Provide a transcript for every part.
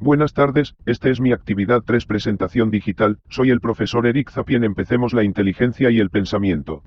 Buenas tardes, esta es mi actividad 3 presentación digital, soy el profesor Eric Zapien. Empecemos la inteligencia y el pensamiento.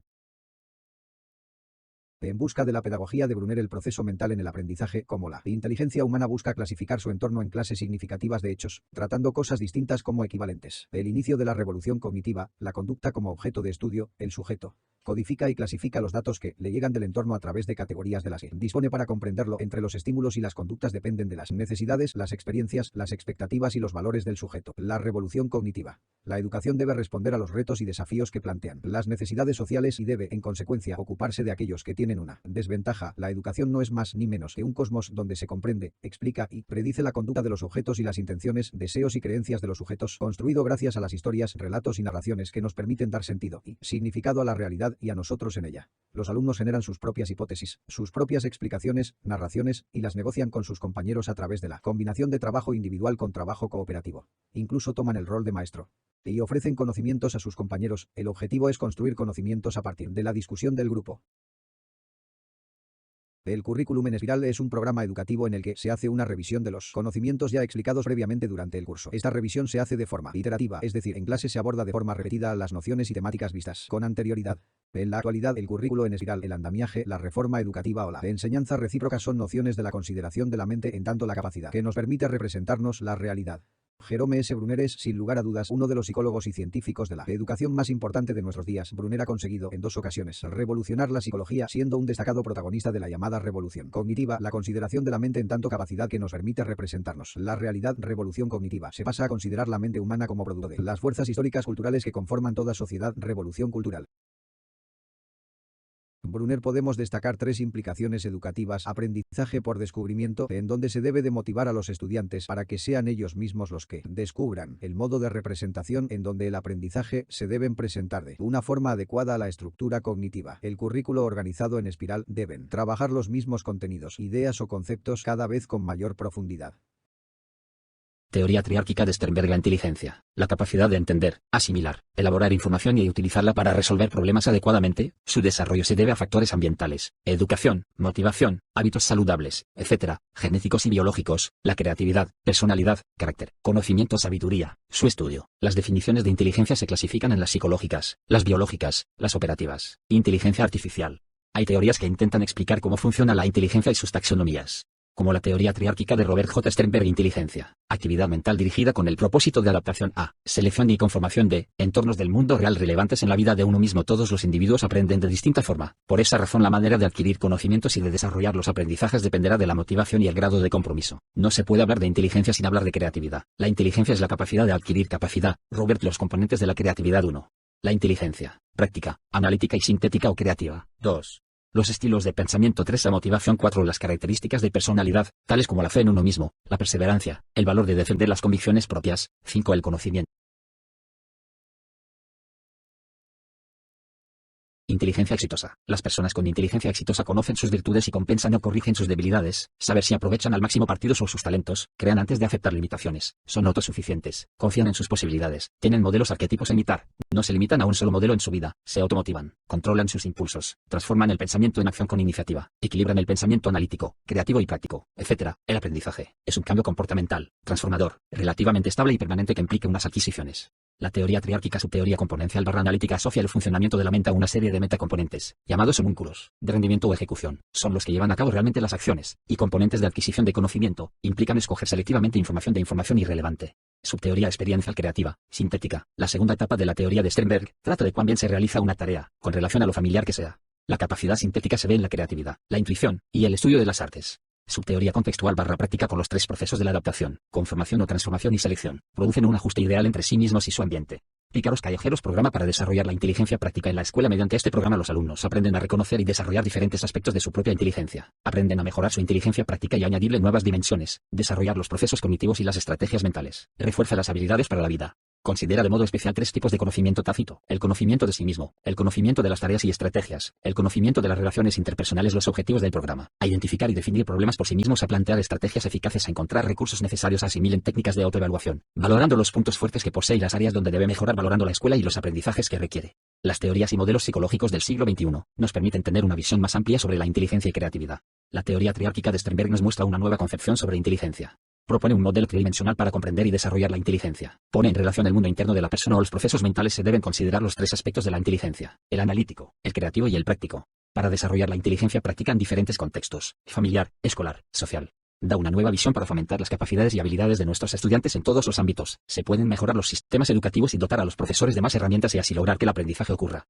En busca de la pedagogía de Brunner, el proceso mental en el aprendizaje, como la inteligencia humana, busca clasificar su entorno en clases significativas de hechos, tratando cosas distintas como equivalentes. El inicio de la revolución cognitiva, la conducta como objeto de estudio, el sujeto codifica y clasifica los datos que le llegan del entorno a través de categorías de las que dispone para comprenderlo. Entre los estímulos y las conductas dependen de las necesidades, las experiencias, las expectativas y los valores del sujeto. La revolución cognitiva. La educación debe responder a los retos y desafíos que plantean las necesidades sociales y debe, en consecuencia, ocuparse de aquellos que tienen una desventaja. La educación no es más ni menos que un cosmos donde se comprende, explica y predice la conducta de los objetos y las intenciones, deseos y creencias de los sujetos, construido gracias a las historias, relatos y narraciones que nos permiten dar sentido y significado a la realidad y a nosotros en ella. Los alumnos generan sus propias hipótesis, sus propias explicaciones, narraciones, y las negocian con sus compañeros a través de la combinación de trabajo individual con trabajo cooperativo. Incluso toman el rol de maestro y ofrecen conocimientos a sus compañeros. El objetivo es construir conocimientos a partir de la discusión del grupo. El currículum en espiral es un programa educativo en el que se hace una revisión de los conocimientos ya explicados previamente durante el curso. Esta revisión se hace de forma iterativa, es decir, en clase se aborda de forma repetida las nociones y temáticas vistas con anterioridad. En la actualidad, el currículo en espiral, el andamiaje, la reforma educativa o la enseñanza recíproca son nociones de la consideración de la mente, en tanto la capacidad que nos permite representarnos la realidad. Jerome S. Brunner es, sin lugar a dudas, uno de los psicólogos y científicos de la educación más importante de nuestros días. Brunner ha conseguido, en 2 ocasiones, revolucionar la psicología, siendo un destacado protagonista de la llamada revolución cognitiva, la consideración de la mente en tanto capacidad que nos permite representarnos la realidad. Revolución cognitiva. Se pasa a considerar la mente humana como producto de las fuerzas históricas culturales que conforman toda sociedad. Revolución cultural. Brunner podemos destacar 3 implicaciones educativas. Aprendizaje por descubrimiento, en donde se debe de motivar a los estudiantes para que sean ellos mismos los que descubran el modo de representación, en donde el aprendizaje se deben presentar de una forma adecuada a la estructura cognitiva. El currículo organizado en espiral deben trabajar los mismos contenidos, ideas o conceptos cada vez con mayor profundidad. Teoría triárquica de Sternberg. La inteligencia, la capacidad de entender, asimilar, elaborar información y utilizarla para resolver problemas adecuadamente. Su desarrollo se debe a factores ambientales, educación, motivación, hábitos saludables, etc., genéticos y biológicos, la creatividad, personalidad, carácter, conocimiento, sabiduría. Su estudio. Las definiciones de inteligencia se clasifican en las psicológicas, las biológicas, las operativas. Inteligencia artificial. Hay teorías que intentan explicar cómo funciona la inteligencia y sus taxonomías, como la teoría triárquica de Robert J. Sternberg. Inteligencia, actividad mental dirigida con el propósito de adaptación a, selección y conformación de, entornos del mundo real relevantes en la vida de uno mismo. Todos los individuos aprenden de distinta forma. Por esa razón, la manera de adquirir conocimientos y de desarrollar los aprendizajes dependerá de la motivación y el grado de compromiso. No se puede hablar de inteligencia sin hablar de creatividad. La inteligencia es la capacidad de adquirir capacidad. Robert. Los componentes de la creatividad. 1. La inteligencia, práctica, analítica y sintética o creativa. 2. Los estilos de pensamiento. 3. La motivación. 4. Las características de personalidad, tales como la fe en uno mismo, la perseverancia, el valor de defender las convicciones propias. 5. El conocimiento. Inteligencia exitosa. Las personas con inteligencia exitosa conocen sus virtudes y compensan o corrigen sus debilidades, saber si aprovechan al máximo partido sobre sus talentos, crean antes de aceptar limitaciones, son autosuficientes, confían en sus posibilidades, tienen modelos arquetipos a imitar, no se limitan a un solo modelo en su vida, se automotivan, controlan sus impulsos, transforman el pensamiento en acción con iniciativa, equilibran el pensamiento analítico, creativo y práctico, etc. El aprendizaje es un cambio comportamental, transformador, relativamente estable y permanente que implica unas adquisiciones. La teoría triárquica, subteoría componencial / analítica, asocia el funcionamiento de la mente a una serie de metacomponentes, llamados homúnculos, de rendimiento o ejecución. Son los que llevan a cabo realmente las acciones, y componentes de adquisición de conocimiento, implican escoger selectivamente información de información irrelevante. Subteoría experiencial creativa, sintética. La segunda etapa de la teoría de Sternberg trata de cuán bien se realiza una tarea, con relación a lo familiar que sea. La capacidad sintética se ve en la creatividad, la intuición, y el estudio de las artes. Subteoría contextual / práctica. Con los 3 procesos de la adaptación, conformación o transformación y selección, producen un ajuste ideal entre sí mismos y su ambiente. Pícaros callejeros. Programa para desarrollar la inteligencia práctica en la escuela. Mediante este programa los alumnos aprenden a reconocer y desarrollar diferentes aspectos de su propia inteligencia, aprenden a mejorar su inteligencia práctica y añadirle nuevas dimensiones, desarrollar los procesos cognitivos y las estrategias mentales, refuerza las habilidades para la vida. Considera de modo especial 3 tipos de conocimiento tácito: el conocimiento de sí mismo, el conocimiento de las tareas y estrategias, el conocimiento de las relaciones interpersonales. Los objetivos del programa: a identificar y definir problemas por sí mismos, a plantear estrategias eficaces, a encontrar recursos necesarios, asimilen técnicas de autoevaluación, valorando los puntos fuertes que posee y las áreas donde debe mejorar, valorando la escuela y los aprendizajes que requiere. Las teorías y modelos psicológicos del siglo XXI nos permiten tener una visión más amplia sobre la inteligencia y creatividad. La teoría triárquica de Sternberg nos muestra una nueva concepción sobre inteligencia. Propone un modelo tridimensional para comprender y desarrollar la inteligencia. Pone en relación el mundo interno de la persona o los procesos mentales. Se deben considerar los tres aspectos de la inteligencia: el analítico, el creativo y el práctico. Para desarrollar la inteligencia práctica en diferentes contextos: familiar, escolar, social. Da una nueva visión para fomentar las capacidades y habilidades de nuestros estudiantes en todos los ámbitos. Se pueden mejorar los sistemas educativos y dotar a los profesores de más herramientas y así lograr que el aprendizaje ocurra.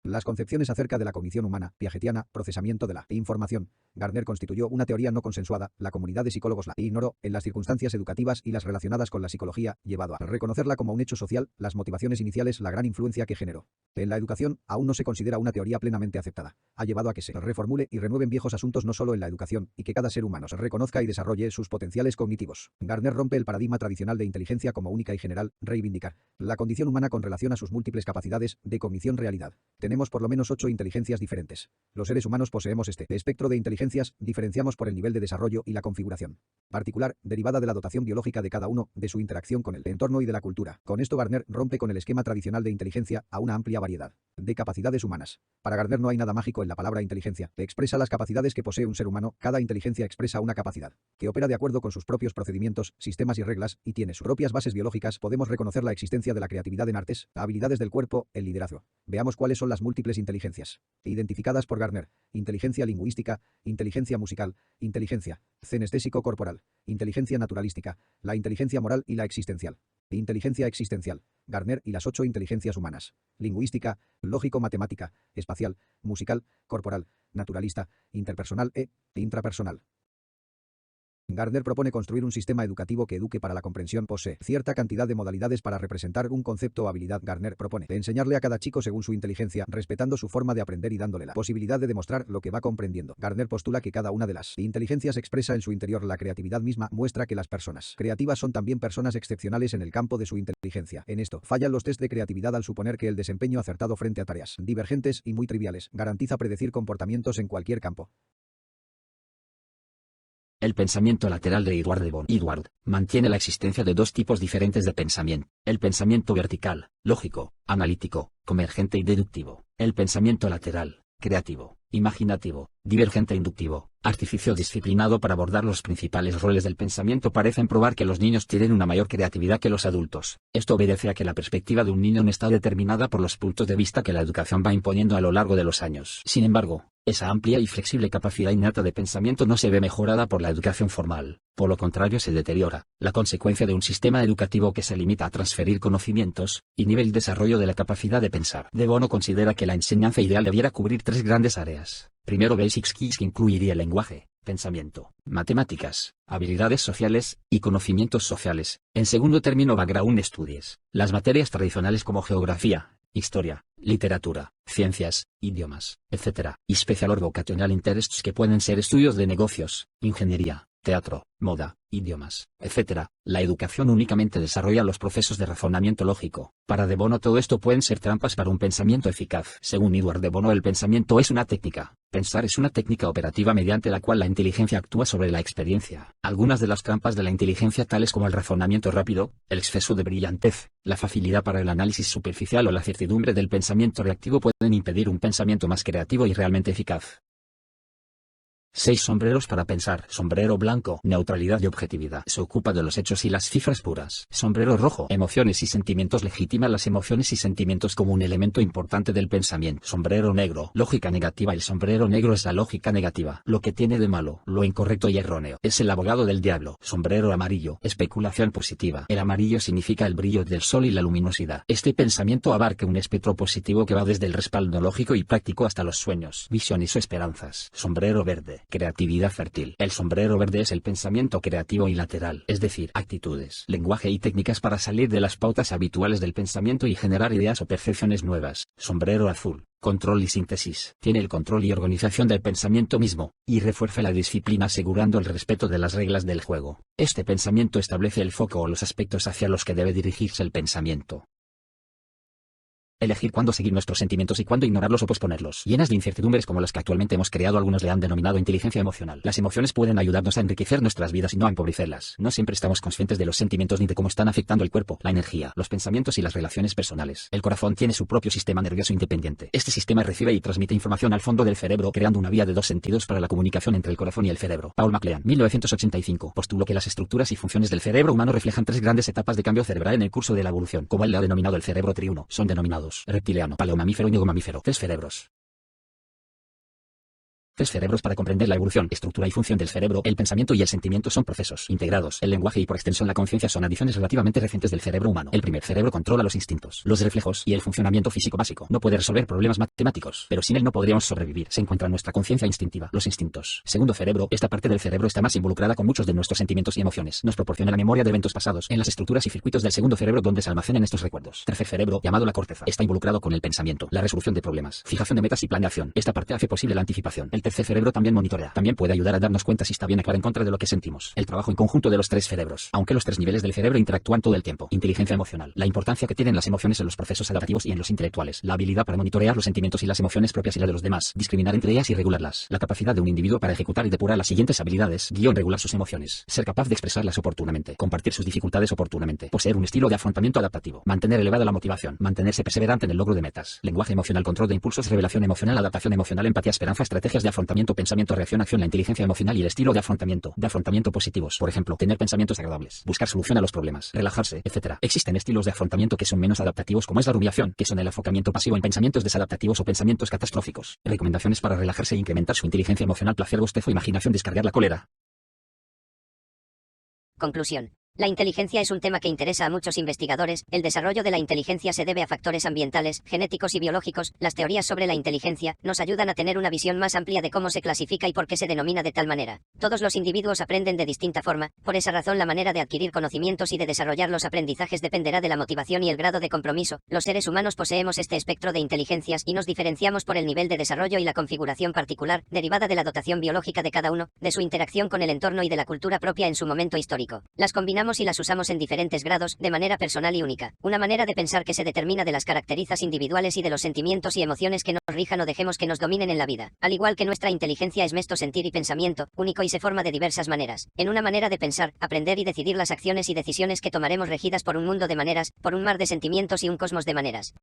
Las concepciones acerca de la cognición humana, piagetiana, procesamiento de la información. Gardner constituyó una teoría no consensuada, la comunidad de psicólogos la ignoró, en las circunstancias educativas y las relacionadas con la psicología, llevado a reconocerla como un hecho social, las motivaciones iniciales, la gran influencia que generó. En la educación, aún no se considera una teoría plenamente aceptada. Ha llevado a que se reformule y renueven viejos asuntos no solo en la educación, y que cada ser humano se reconozca y desarrolle sus potenciales cognitivos. Gardner rompe el paradigma tradicional de inteligencia como única y general, reivindicar la condición humana con relación a sus múltiples capacidades de cognición realidad. Tenemos por lo menos 8 inteligencias diferentes. Los seres humanos poseemos este espectro de inteligencias, diferenciamos por el nivel de desarrollo y la configuración particular, derivada de la dotación biológica de cada uno, de su interacción con el entorno y de la cultura. Con esto Gardner rompe con el esquema tradicional de inteligencia a una amplia variedad de capacidades humanas. Para Gardner no hay nada mágico en la palabra inteligencia. Expresa las capacidades que posee un ser humano. Cada inteligencia expresa una capacidad que opera de acuerdo con sus propios procedimientos, sistemas y reglas, y tiene sus propias bases biológicas. Podemos reconocer la existencia de la creatividad en artes, habilidades del cuerpo, el liderazgo. Veamos cuáles son las múltiples inteligencias identificadas por Gardner: inteligencia lingüística, inteligencia musical, inteligencia cenestésico corporal, inteligencia naturalística, la inteligencia moral y la existencial. Inteligencia existencial. Gardner y las 8 inteligencias humanas: lingüística, lógico-matemática, espacial, musical, corporal, naturalista, interpersonal e intrapersonal. Gardner propone construir un sistema educativo que eduque para la comprensión. Posee cierta cantidad de modalidades para representar un concepto o habilidad. Gardner propone enseñarle a cada chico según su inteligencia, respetando su forma de aprender y dándole la posibilidad de demostrar lo que va comprendiendo. Gardner postula que cada una de las inteligencias expresa en su interior la creatividad misma. Muestra que las personas creativas son también personas excepcionales en el campo de su inteligencia. En esto fallan los test de creatividad al suponer que el desempeño acertado frente a tareas divergentes y muy triviales garantiza predecir comportamientos en cualquier campo. El pensamiento lateral de Edward de Bono. Edward mantiene la existencia de dos tipos diferentes de pensamiento: el pensamiento vertical, lógico, analítico, convergente y deductivo; el pensamiento lateral, creativo, imaginativo, divergente e inductivo, artificio disciplinado para abordar los principales roles del pensamiento. Parecen probar que los niños tienen una mayor creatividad que los adultos. Esto obedece a que la perspectiva de un niño no está determinada por los puntos de vista que la educación va imponiendo a lo largo de los años. Sin embargo, esa amplia y flexible capacidad innata de pensamiento no se ve mejorada por la educación formal, por lo contrario se deteriora, la consecuencia de un sistema educativo que se limita a transferir conocimientos, inhibe el desarrollo de la capacidad de pensar. De Bono considera que la enseñanza ideal debiera cubrir 3 grandes áreas. Primero, basic skills, que incluiría el lenguaje, pensamiento, matemáticas, habilidades sociales y conocimientos sociales. En segundo término, background studies, las materias tradicionales como geografía, historia, literatura, ciencias, idiomas, etc. Y special or vocational interests, que pueden ser estudios de negocios, ingeniería, teatro, moda, idiomas, etc. La educación únicamente desarrolla los procesos de razonamiento lógico. Para De Bono todo esto pueden ser trampas para un pensamiento eficaz. Según Edward de Bono, el pensamiento es una técnica. Pensar es una técnica operativa mediante la cual la inteligencia actúa sobre la experiencia. Algunas de las trampas de la inteligencia, tales como el razonamiento rápido, el exceso de brillantez, la facilidad para el análisis superficial o la certidumbre del pensamiento reactivo, pueden impedir un pensamiento más creativo y realmente eficaz. 6 sombreros para pensar. Sombrero blanco, neutralidad y objetividad. Se ocupa de los hechos y las cifras puras. Sombrero rojo, emociones y sentimientos. Legitima las emociones y sentimientos como un elemento importante del pensamiento. Sombrero negro, lógica negativa. El sombrero negro es la lógica negativa. Lo que tiene de malo, lo incorrecto y erróneo. Es el abogado del diablo. Sombrero amarillo, especulación positiva. El amarillo significa el brillo del sol y la luminosidad. Este pensamiento abarca un espectro positivo que va desde el respaldo lógico y práctico hasta los sueños, visiones o esperanzas. Sombrero verde, creatividad fértil. El sombrero verde es el pensamiento creativo y lateral, es decir, actitudes, lenguaje y técnicas para salir de las pautas habituales del pensamiento y generar ideas o percepciones nuevas. Sombrero azul, control y síntesis. Tiene el control y organización del pensamiento mismo, y refuerza la disciplina asegurando el respeto de las reglas del juego. Este pensamiento establece el foco o los aspectos hacia los que debe dirigirse el pensamiento. Elegir cuándo seguir nuestros sentimientos y cuándo ignorarlos o posponerlos. Llenas de incertidumbres como las que actualmente hemos creado, algunos le han denominado inteligencia emocional. Las emociones pueden ayudarnos a enriquecer nuestras vidas y no a empobrecerlas. No siempre estamos conscientes de los sentimientos ni de cómo están afectando el cuerpo, la energía, los pensamientos y las relaciones personales. El corazón tiene su propio sistema nervioso independiente. Este sistema recibe y transmite información al fondo del cerebro, creando una vía de dos sentidos para la comunicación entre el corazón y el cerebro. Paul MacLean, 1985, postuló que las estructuras y funciones del cerebro humano reflejan tres grandes etapas de cambio cerebral en el curso de la evolución, como él le ha denominado el cerebro triuno. Son denominados reptiliano, paleomamífero y neomamífero. Tres cerebros. Tres cerebros para comprender la evolución, estructura y función del cerebro. El pensamiento y el sentimiento son procesos integrados. El lenguaje y por extensión la conciencia son adiciones relativamente recientes del cerebro humano. El primer cerebro controla los instintos, los reflejos y el funcionamiento físico básico. No puede resolver problemas matemáticos, pero sin él no podríamos sobrevivir. Se encuentra nuestra conciencia instintiva, los instintos. Segundo cerebro, esta parte del cerebro está más involucrada con muchos de nuestros sentimientos y emociones. Nos proporciona la memoria de eventos pasados en las estructuras y circuitos del segundo cerebro donde se almacenan estos recuerdos. Tercer cerebro, llamado la corteza, está involucrado con el pensamiento, la resolución de problemas, fijación de metas y planeación. Esta parte hace posible la anticipación. El tercer cerebro también monitorea. También puede ayudar a darnos cuenta si está bien actuar en contra de lo que sentimos. El trabajo en conjunto de los tres cerebros. Aunque los tres niveles del cerebro interactúan todo el tiempo. Inteligencia emocional. La importancia que tienen las emociones en los procesos adaptativos y en los intelectuales. La habilidad para monitorear los sentimientos y las emociones propias y las de los demás. Discriminar entre ellas y regularlas. La capacidad de un individuo para ejecutar y depurar las siguientes habilidades. Regular sus emociones. Ser capaz de expresarlas oportunamente. Compartir sus dificultades oportunamente. Poseer un estilo de afrontamiento adaptativo. Mantener elevada la motivación. Mantenerse perseverante en el logro de metas. Lenguaje emocional, control de impulsos, revelación emocional, adaptación emocional, empatía, esperanza, estrategias de afrontamiento, pensamiento, reacción, acción. La inteligencia emocional y el estilo de afrontamiento positivos, por ejemplo, tener pensamientos agradables, buscar solución a los problemas, relajarse, etc. Existen estilos de afrontamiento que son menos adaptativos, como es la rumiación, que son el enfocamiento pasivo en pensamientos desadaptativos o pensamientos catastróficos. Recomendaciones para relajarse e incrementar su inteligencia emocional: placer, bostezo, imaginación, descargar la cólera. Conclusión. La inteligencia es un tema que interesa a muchos investigadores. El desarrollo de la inteligencia se debe a factores ambientales, genéticos y biológicos. Las teorías sobre la inteligencia nos ayudan a tener una visión más amplia de cómo se clasifica y por qué se denomina de tal manera. Todos los individuos aprenden de distinta forma, por esa razón la manera de adquirir conocimientos y de desarrollar los aprendizajes dependerá de la motivación y el grado de compromiso. Los seres humanos poseemos este espectro de inteligencias y nos diferenciamos por el nivel de desarrollo y la configuración particular, derivada de la dotación biológica de cada uno, de su interacción con el entorno y de la cultura propia en su momento histórico. Las combinamos y las usamos en diferentes grados, de manera personal y única. Una manera de pensar que se determina de las características individuales y de los sentimientos y emociones que nos rijan o dejemos que nos dominen en la vida. Al igual que nuestra inteligencia es mesto sentir y pensamiento, único y se forma de diversas maneras. En una manera de pensar, aprender y decidir las acciones y decisiones que tomaremos regidas por un mundo de maneras, por un mar de sentimientos y un cosmos de maneras.